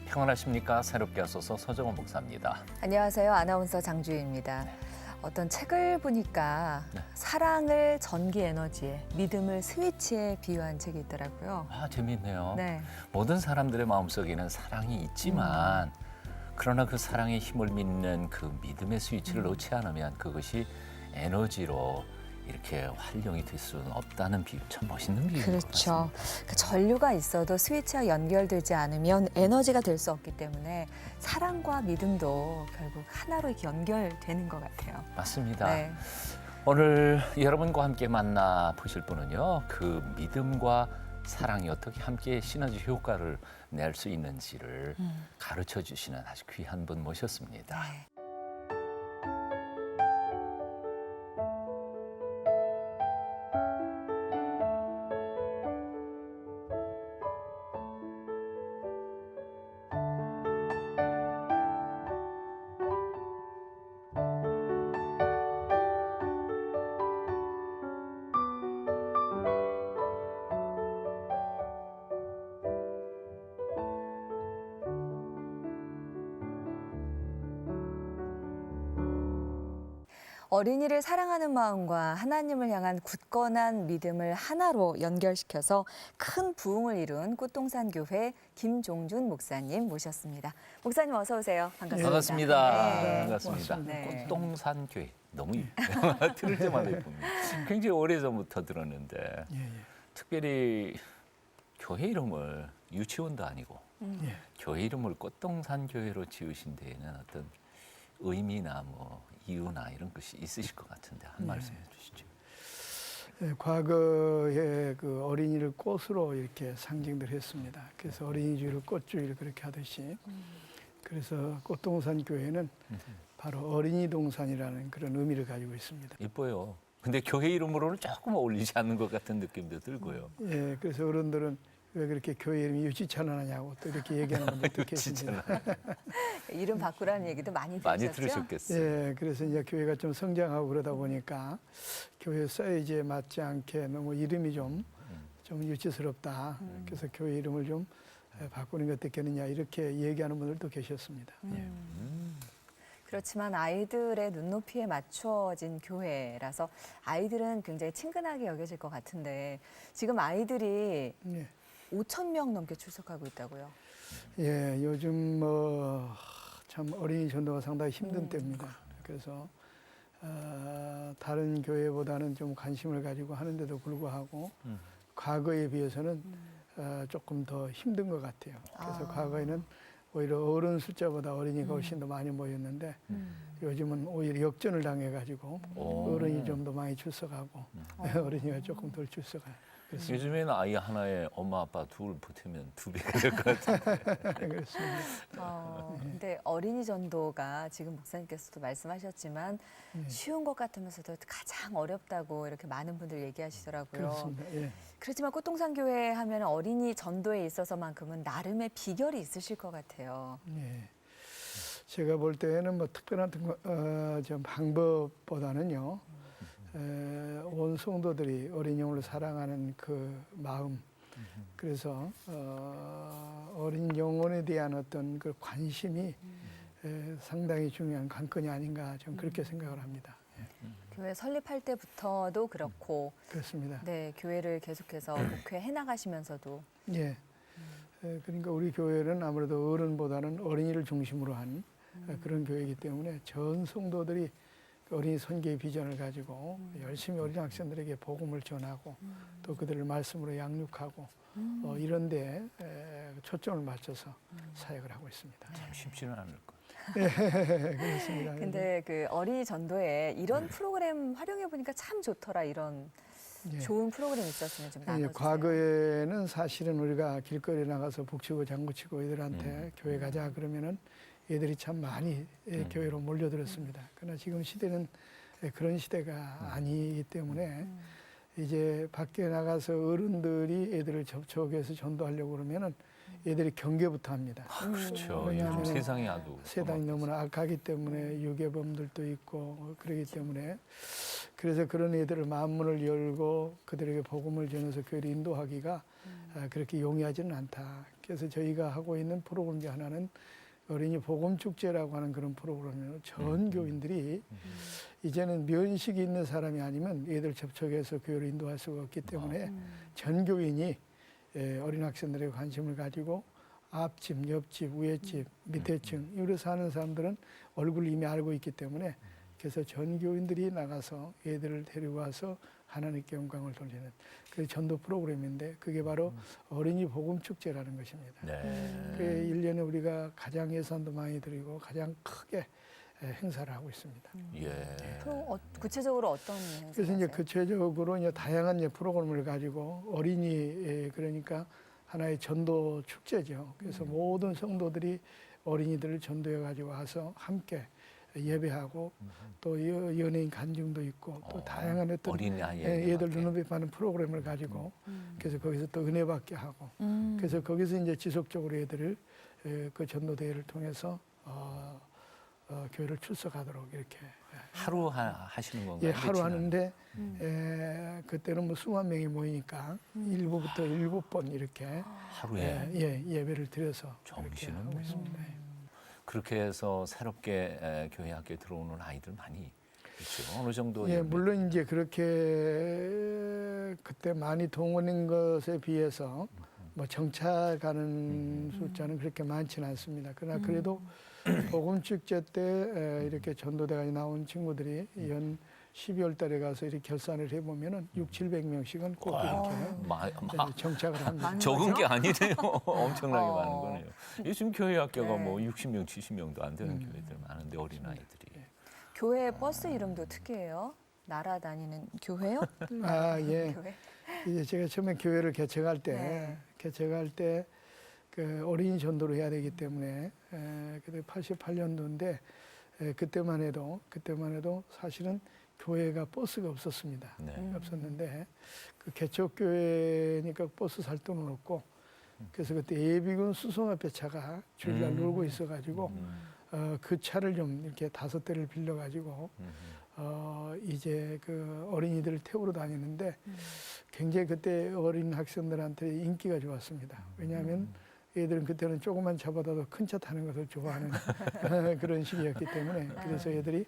평안하십니까? 새롭게 하소서 서정원 목사입니다. 안녕하세요. 아나운서 장주희입니다. 어떤 책을 보니까 사랑을 전기 에너지에, 믿음을 스위치에 비유한 책이 있더라고요. 재미있네요. 네. 모든 사람들의 마음속에는 사랑이 있지만 그러나 그 사랑의 힘을 믿는 그 믿음의 스위치를 놓지 않으면 그것이 에너지로 이렇게 활용이 될 수는 없다는 비유, 참 멋있는 비유인 것 그렇죠. 같습니다. 그 전류가 있어도 스위치와 연결되지 않으면 에너지가 될 수 없기 때문에 사랑과 믿음도 결국 하나로 이렇게 연결되는 것 같아요. 맞습니다. 네. 오늘 여러분과 함께 만나 보실 분은요, 그 믿음과 사랑이 어떻게 함께 시너지 효과를 낼 수 있는지를 가르쳐 주시는 아주 귀한 분 모셨습니다. 네. 어린이를 사랑하는 마음과 하나님을 향한 굳건한 믿음을 하나로 연결시켜서 큰 부흥을 이룬 꽃동산 교회 김종준 목사님 모셨습니다. 목사님 어서 오세요. 반갑습니다. 반갑습니다. 네. 반갑습니다. 네. 꽃동산 교회 너무 들을 때마다 예쁩니다. 굉장히 오래전부터 들었는데 특별히 교회 이름을 유치원도 아니고 교회 이름을 꽃동산 교회로 지으신 데에는 어떤 의미나 뭐 이유나 이런 것이 있으실 것 같은데 한 말씀 해주시죠. 네, 과거에 그 어린이를 꽃으로 이렇게 상징들 했습니다. 그래서 어린이주의를 꽃주의를 그렇게 하듯이 그래서 꽃동산 교회는 바로 어린이 동산이라는 그런 의미를 가지고 있습니다. 이뻐요. 근데 교회 이름으로는 조금 어울리지 않는 것 같은 느낌도 들고요. 예, 그래서 어른들은 왜 그렇게 교회 이름이 유치찬원하냐고 또 이렇게 얘기하는 분들도 계십니다. 이름 바꾸라는 얘기도 많이 많이 들으셨죠? 들으셨겠어요. 예, 그래서 이제 교회가 좀 성장하고 그러다 보니까 교회 사이즈에 맞지 않게 너무 이름이 좀 유치스럽다. 그래서 교회 이름을 좀 바꾸는 게 어떻겠느냐 이렇게 얘기하는 분들도 계셨습니다. 예. 그렇지만 아이들의 눈높이에 맞춰진 교회라서 아이들은 굉장히 친근하게 여겨질 것 같은데 지금 아이들이 예. 5천 명 넘게 출석하고 있다고요. 예, 요즘 참 어린이 전도가 상당히 힘든 때입니다. 그래서 다른 교회보다는 좀 관심을 가지고 하는데도 불구하고 과거에 비해서는 조금 더 힘든 것 같아요. 그래서 과거에는 오히려 어른 숫자보다 어린이가 훨씬 더 많이 모였는데 요즘은 오히려 역전을 당해가지고 어른이 좀 더 많이 출석하고 어린이가 조금 덜 출석해요. 요즘에는 아이 하나에 엄마 아빠 둘 붙으면 2배가 될 것 같은데. 그렇습니다. 근데 어린이 전도가 지금 목사님께서도 말씀하셨지만 쉬운 것 같으면서도 가장 어렵다고 이렇게 많은 분들 얘기하시더라고요. 그렇습니다. 예. 그렇지만 꽃동산 교회 하면 어린이 전도에 있어서만큼은 나름의 비결이 있으실 것 같아요. 예. 제가 볼 때는 뭐 특별한 좀 방법보다는요. 온 성도들이 어린 영혼을 사랑하는 그 마음, 그래서 어린 영혼에 대한 어떤 그 관심이 상당히 중요한 관건이 아닌가 좀 그렇게 생각을 합니다. 교회 설립할 때부터도 그렇고, 그렇습니다. 네, 교회를 계속해서 목회해 나가시면서도 예. 그러니까 우리 교회는 아무래도 어른보다는 어린이를 중심으로 한 그런 교회이기 때문에 전 성도들이 어린이 선교의 비전을 가지고 열심히 어린 학생들에게 복음을 전하고 또 그들을 말씀으로 양육하고 이런 데 초점을 맞춰서 사역을 하고 있습니다. 참 쉽지는 않을 것 같아요. 그렇습니다. 근데 그 어린이 전도에 이런 프로그램 활용해 보니까 참 좋더라 이런 예. 좋은 프로그램 있었으면 좀 나눠주세요. 과거에는 사실은 우리가 길거리에 나가서 북치고 장구치고 애들한테 교회 가자 그러면은 애들이 참 많이 교회로 몰려들었습니다. 그러나 지금 시대는 그런 시대가 아니기 때문에 이제 밖에 나가서 어른들이 애들을 접촉해서 전도하려고 그러면은 얘들이 경계부터 합니다. 그렇죠. 왜냐하면 요즘 세상이 아주 세상이 너무나 악하기 때문에 유괴범들도 있고 그러기 때문에 그래서 그런 애들을 마음문을 열고 그들에게 복음을 전해서 교회를 인도하기가 그렇게 용이하지는 않다. 그래서 저희가 하고 있는 프로그램 중 하나는 어린이 복음 축제라고 하는 그런 프로그램이에요. 전 교인들이 이제는 면식이 있는 사람이 아니면 얘들 접촉해서 교회를 인도할 수가 없기 때문에 전 교인이 어린 학생들에게 관심을 가지고 앞집, 옆집, 위에집, 밑에층 이로 사는 사람들은 얼굴을 이미 알고 있기 때문에 그래서 전 교인들이 나가서 얘들을 데리고 와서 하나님께 영광을 돌리는 그 전도 프로그램인데 그게 바로 어린이 복음 축제라는 것입니다. 네. 그 1년에 우리가 가장 예산도 많이 들이고 가장 크게 행사를 하고 있습니다. 예. 구체적으로 어떤 행사를 그래서 이제 하세요? 구체적으로 이제 다양한 이제 프로그램을 가지고 어린이 그러니까 하나의 전도 축제죠. 그래서 모든 성도들이 어린이들을 전도해 가지고 와서 함께 예배하고 또 연예인 간증도 있고 또 다양한 어떤 어린아이에게 얘들 맞게. 눈높이 파는 프로그램을 가지고 그래서 거기서 또 은혜 받게 하고 그래서 거기서 이제 지속적으로 애들을 그 전도 대회를 통해서 교회를 출석하도록 이렇게 하루 하시는 건가요? 예, 하루 며칠 하는데 그때는 뭐 수만 명이 모이니까 1부부터 7번 이렇게 하루에 예배를 드려서 그렇게 정신은 하고 있습니다. 그렇게 해서 새롭게 교회 학교에 들어오는 아이들 많이 있죠. 어느 정도 예, 물론 이제 그렇게 그때 많이 동원한 것에 비해서 뭐 정착하는 숫자는 그렇게 많지는 않습니다. 그러나 그래도 복음 축제 때 이렇게 전도대가 나온 친구들이 연 12월 달에 가서 이렇게 결산을 해보면은 600~700명씩은 꼭 이렇게 정착을 합니다. 많은 적은 거죠? 게 아니네요. 엄청나게 많은 거네요. 요즘 교회 학교가 네. 뭐 60명, 70명도 안 되는 교회들 많은데 어린아이들이. 교회 버스 이름도 특이해요. 날아다니는 교회요? 아, 예. 교회? 이제 제가 처음에 교회를 개척할 네. 때 그 어린이 전도를 해야 되기 때문에 그때 88년도인데 그때만 해도 사실은 교회가 버스가 없었습니다. 네. 없었는데 그 개척 교회니까 버스 살 돈은 없고 그래서 그때 예비군 수송 앞에 차가 주일날 놀고 있어가지고 그 차를 좀 이렇게 5대를 빌려가지고 이제 그 어린이들을 태우러 다니는데 굉장히 그때 어린 학생들한테 인기가 좋았습니다. 왜냐하면 애들은 그때는 조금만 잡아다도 큰 차 타는 것을 좋아하는 그런 시기였기 때문에 그래서 애들이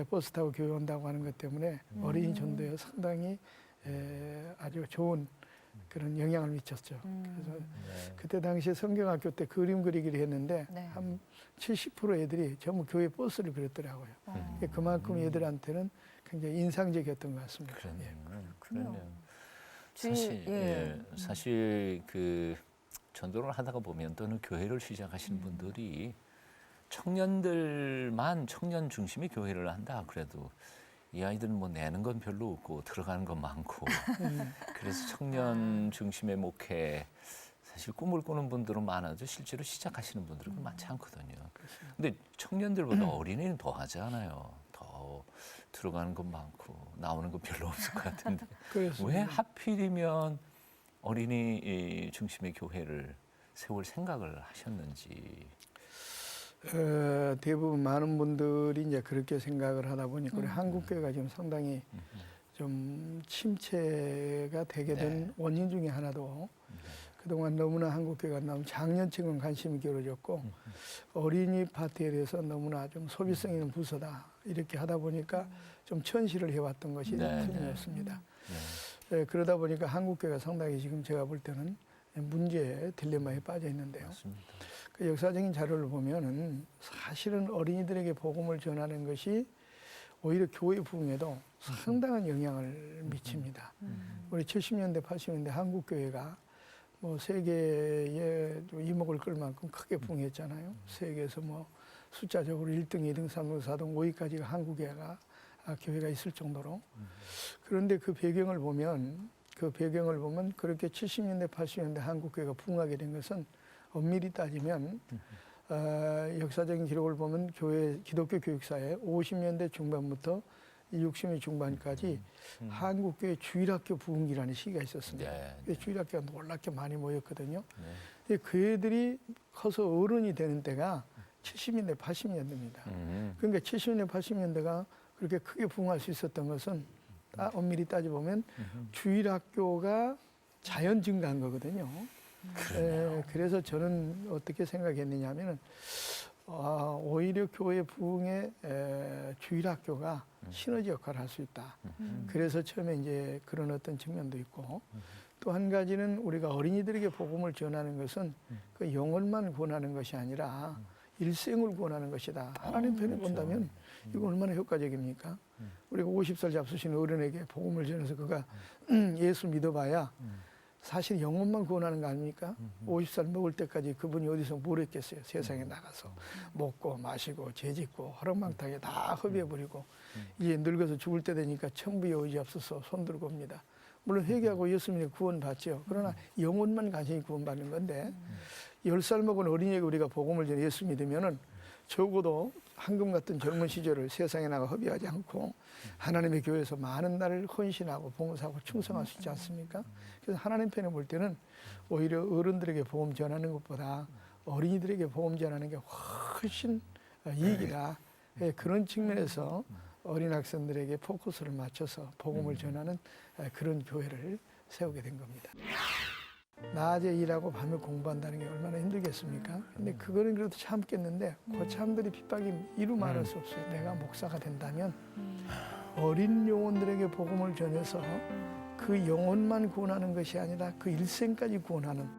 버스 타고 교회 온다고 하는 것 때문에 어린이 전도에 상당히 아주 좋은 그런 영향을 미쳤죠. 그래서 그때 당시에 성경학교 때 그림 그리기를 했는데 네. 한 70% 애들이 전부 교회 버스를 그렸더라고요. 그만큼 애들한테는 굉장히 인상적이었던 것 같습니다. 그러네요. 그렇군요. 사실 사실 그 전도를 하다가 보면 또는 교회를 시작하시는 분들이 청년 중심의 교회를 한다 그래도 이 아이들은 뭐 내는 건 별로 없고 들어가는 건 많고 그래서 청년 중심의 목회 사실 꿈을 꾸는 분들은 많아도 실제로 시작하시는 분들은 많지 않거든요. 근데 청년들보다 어린이는 더 하지 않아요. 더 들어가는 건 많고 나오는 건 별로 없을 것 같은데 왜 하필이면 어린이 중심의 교회를 세울 생각을 하셨는지. 대부분 많은 분들이 이제 그렇게 생각을 하다 보니까 우리 한국 교회가 지금 상당히 좀 침체가 되게 된 원인 중에 하나도 그동안 너무나 한국 교회가 너무 장년층은 관심이 기울어졌고 어린이 파트에 대해서 너무나 좀 소비성 있는 부서다 이렇게 하다 보니까 좀 천시를 해왔던 것이 틀림없습니다. 그러다 보니까 한국 교회가 상당히 지금 제가 볼 때는 문제의 딜레마에 빠져 있는데요. 맞습니다. 그 역사적인 자료를 보면은 사실은 어린이들에게 복음을 전하는 것이 오히려 교회 부흥에도 상당한 영향을 미칩니다. 우리 70년대, 80년대 한국 교회가 뭐 세계에 이목을 끌 만큼 크게 부흥했잖아요. 세계에서 뭐 숫자적으로 1등, 2등, 3등, 4등, 5위까지가 한국 교회가 있을 정도로. 그런데 그 배경을 보면 그렇게 70년대, 80년대 한국 교회가 부흥하게 된 것은 엄밀히 따지면 역사적인 기록을 보면 기독교 교육사에 50년대 중반부터 이 60년 중반까지 한국교회 주일학교 부흥기라는 시기가 있었습니다. 네. 주일학교가 놀랍게 많이 모였거든요. 네. 근데 그 애들이 커서 어른이 되는 때가 70년대, 80년대입니다. 그러니까 70년대, 80년대가 그렇게 크게 부흥할 수 있었던 것은 엄밀히 따져보면 주일학교가 자연 증가한 거거든요. 그래서 저는 어떻게 생각했느냐 하면은 오히려 교회 부흥에 주일학교가 시너지 역할을 할 수 있다. 그래서 처음에 이제 그런 어떤 측면도 있고 또 한 가지는 우리가 어린이들에게 복음을 전하는 것은 그 영혼만 구원하는 것이 아니라 일생을 구원하는 것이다. 하나님 편에 본다면 이거 얼마나 효과적입니까? 우리가 50살 잡수신 어른에게 복음을 전해서 그가 예수 믿어봐야 사실 영혼만 구원하는 거 아닙니까? 50살 먹을 때까지 그분이 어디서 뭘 했겠어요? 세상에 나가서 먹고 마시고 죄짓고 허락망탕에 다 허비해버리고 이제 늙어서 죽을 때 되니까 천부의 의지 없어서 손들고 옵니다. 물론 회개하고 예수 믿는 구원 받죠. 그러나 영혼만 간신히 구원받는 건데 10살 먹은 어린이에게 우리가 복음을 전해 예수 믿으면은 적어도 황금 같은 젊은 시절을 세상에 나가 허비하지 않고 하나님의 교회에서 많은 날을 헌신하고 봉사하고 충성할 수 있지 않습니까? 그래서 하나님 편에 볼 때는 오히려 어른들에게 복음 전하는 것보다 어린이들에게 복음 전하는 게 훨씬 이익이다. 그런 측면에서 어린 학생들에게 포커스를 맞춰서 복음을 전하는 그런 교회를 세우게 된 겁니다. 낮에 일하고 밤에 공부한다는 게 얼마나 힘들겠습니까? 근데 그거는 그래도 참겠는데 그 참들이 핍박이 이루 말할 수 없어요. 내가 목사가 된다면 어린 영혼들에게 복음을 전해서 그 영혼만 구원하는 것이 아니라 그 일생까지 구원하는